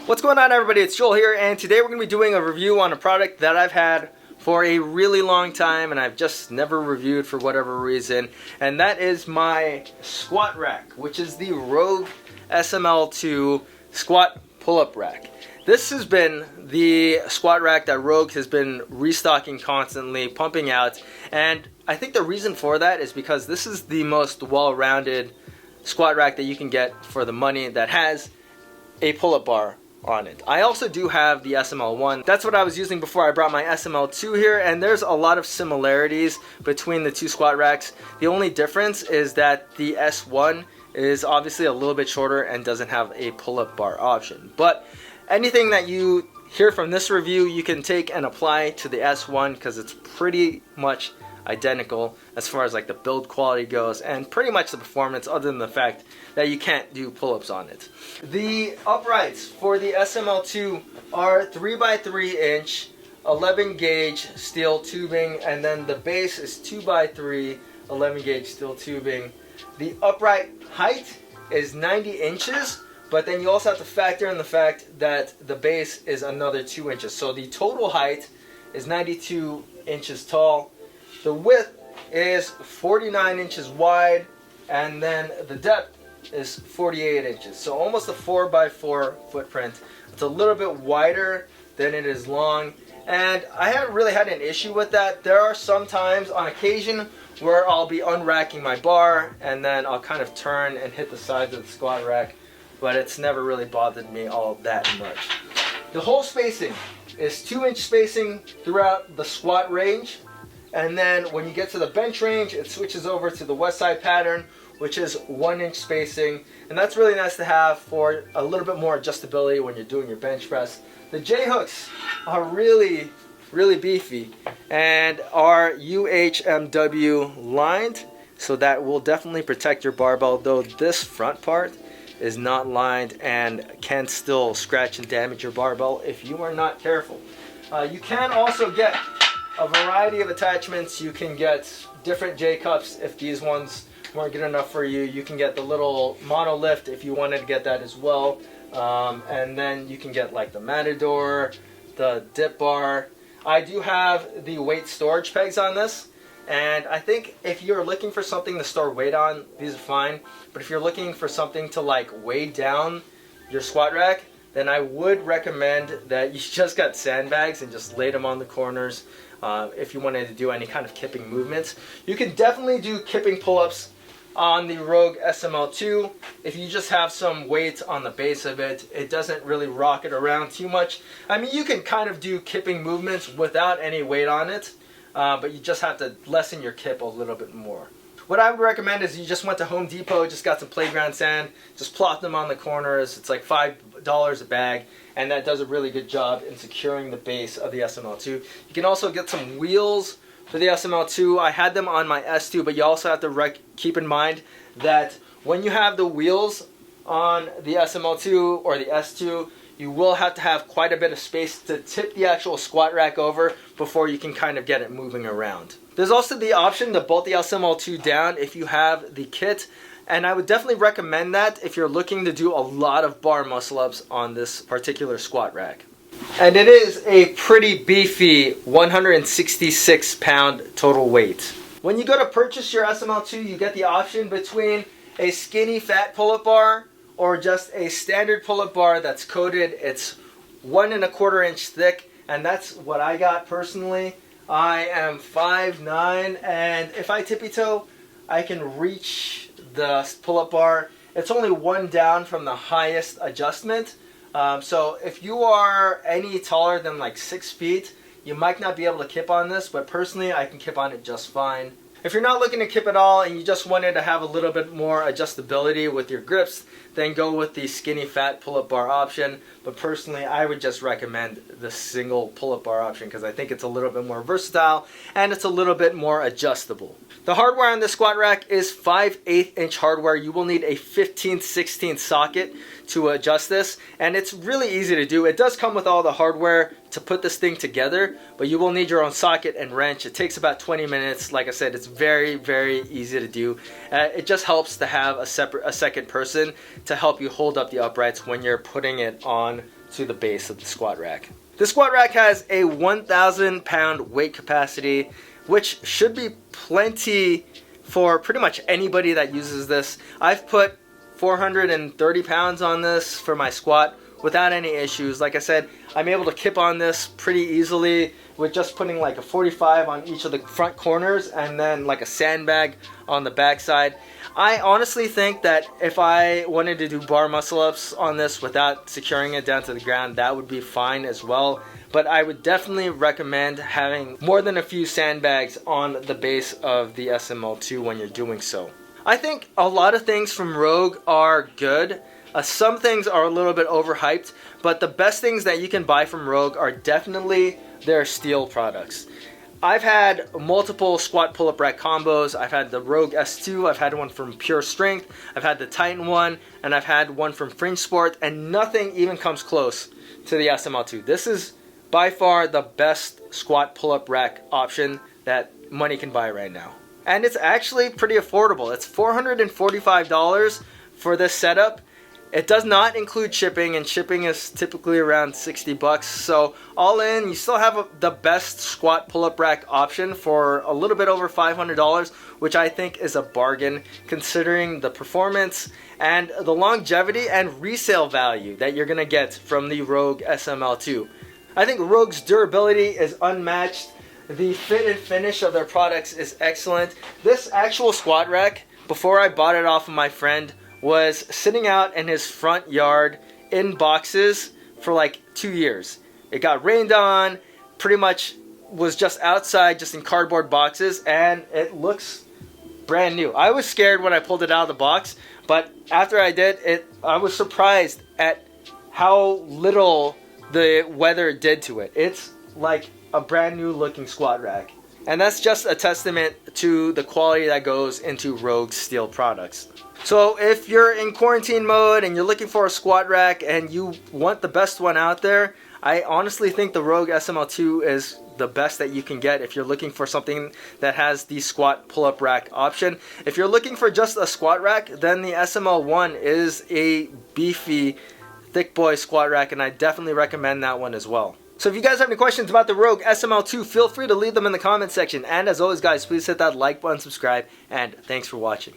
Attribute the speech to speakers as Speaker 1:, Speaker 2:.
Speaker 1: What's going on, everybody? It's Joel here, and today we're going to be doing a review on a product that I've had for a really long time and I've just never reviewed for whatever reason, and that is my squat rack, which is the Rogue SML-2 squat pull-up rack. This has been the squat rack that Rogue has been restocking constantly, pumping out, and I think the reason for that is because this is the most well-rounded squat rack that you can get for the money that has a pull-up bar on it. I also do have the SML-1. That's what I was using before I brought my SML-2 here, and there's a lot of similarities between the two squat racks. The only difference is that the S1 is obviously a little bit shorter and doesn't have a pull-up bar option. But anything that you hear from this review, you can take and apply to the S1 because it's pretty much identical as far as like the build quality goes and pretty much the performance, other than the fact that you can't do pull-ups on it. The uprights for the SML-2 are 3x3 inch 11 gauge steel tubing, and then the base is 2x3 11 gauge steel tubing. The upright height is 90 inches, but then you also have to factor in the fact that the base is another 2 inches, so the total height is 92 inches tall. The width is 49 inches wide, and then the depth is 48 inches. So almost a 4x4 footprint. It's a little bit wider than it is long, and I haven't really had an issue with that. There are some times on occasion where I'll be unracking my bar and then I'll kind of turn and hit the sides of the squat rack, but it's never really bothered me all that much. The hole spacing is 2-inch spacing throughout the squat range. And then when you get to the bench range, it switches over to the west side pattern, which is 1-inch spacing. And that's really nice to have for a little bit more adjustability when you're doing your bench press. The J-hooks are really beefy and are UHMW lined, so that will definitely protect your barbell, though this front part is not lined and can still scratch and damage your barbell if you are not careful. You can also get a variety of attachments. You can get different J-cups if these ones weren't good enough for you. You can get the little monolift if you wanted to get that as well. And then you can get like the Matador, the dip bar. I do have the weight storage pegs on this, and I think if you're looking for something to store weight on, these are fine. But if you're looking for something to like weigh down your squat rack, then I would recommend that you just got sandbags and just laid them on the corners. If you wanted to do any kind of kipping movements, you can definitely do kipping pull-ups on the Rogue SML-2 if you just have some weight on the base of it. It doesn't really rock it around too much. I mean, you can kind of do kipping movements without any weight on it, but you just have to lessen your kip a little bit more. What I would recommend is you just went to Home Depot, just got some playground sand, just plop them on the corners. It's like $5 a bag, and that does a really good job in securing the base of the SML-2. You can also get some wheels for the SML-2. I had them on my S2, but you also have to keep in mind that when you have the wheels on the SML-2 or the S2, you will have to have quite a bit of space to tip the actual squat rack over before you can kind of get it moving around. There's also the option to bolt the SML-2 down if you have the kit, and I would definitely recommend that if you're looking to do a lot of bar muscle ups on this particular squat rack. And it is a pretty beefy 166 pound total weight. When you go to purchase your SML-2, you get the option between a skinny fat pull-up bar or just a standard pull-up bar that's coated. It's 1 1/4 inch thick, and that's what I got personally. I am 5'9", and if I tippy toe, I can reach the pull-up bar. It's only one down from the highest adjustment. So if you are any taller than like 6 feet, you might not be able to kip on this, but personally I can kip on it just fine. If you're not looking to kip at all and you just wanted to have a little bit more adjustability with your grips, then go with the skinny fat pull-up bar option. But personally, I would just recommend the single pull-up bar option because I think it's a little bit more versatile and it's a little bit more adjustable. The hardware on this squat rack is 5/8 inch hardware. You will need a 15/16 socket to adjust this, and it's really easy to do. It does come with all the hardware to put this thing together, but you will need your own socket and wrench. It takes about 20 minutes. Like I said, it's very easy to do. It just helps to have a second person to help you hold up the uprights when you're putting it on to the base of the squat rack. The squat rack has a 1,000 pound weight capacity, which should be plenty for pretty much anybody that uses this. I've put 430 pounds on this for my squat without any issues. Like I said, I'm able to kip on this pretty easily with just putting like a 45 on each of the front corners and then like a sandbag on the back side. I honestly think that if I wanted to do bar muscle ups on this without securing it down to the ground, that would be fine as well. But I would definitely recommend having more than a few sandbags on the base of the SML-2 when you're doing so. I think a lot of things from Rogue are good. Some things are a little bit overhyped, but the best things that you can buy from Rogue are definitely their steel products. I've had multiple squat pull-up rack combos. I've had the Rogue S2, I've had one from Pure Strength, I've had the Titan one, and I've had one from Fringe Sport, and nothing even comes close to the SML-2. This is by far the best squat pull-up rack option that money can buy right now. And it's actually pretty affordable. It's $445 for this setup. It does not include shipping, and shipping is typically around 60 bucks. So all in, you still have the best squat pull-up rack option for a little bit over $500, which I think is a bargain considering the performance and the longevity and resale value that you're gonna get from the Rogue SML-2. I think Rogue's durability is unmatched. The fit and finish of their products is excellent. This actual squat rack, before I bought it off of my friend, was sitting out in his front yard in boxes for like 2 years. It got rained on, pretty much was just outside, just in cardboard boxes, and it looks brand new. I was scared when I pulled it out of the box, but after I did, I was surprised at how little the weather did to it. It's like a brand new looking squat rack. And that's just a testament to the quality that goes into Rogue steel products. So if you're in quarantine mode and you're looking for a squat rack and you want the best one out there, I honestly think the Rogue SML-2 is the best that you can get if you're looking for something that has the squat pull-up rack option. If you're looking for just a squat rack, then the SML-1 is a beefy, thick boy squat rack, and I definitely recommend that one as well. So if you guys have any questions about the Rogue SML-2, feel free to leave them in the comment section. And as always guys, please hit that like button, subscribe, and thanks for watching.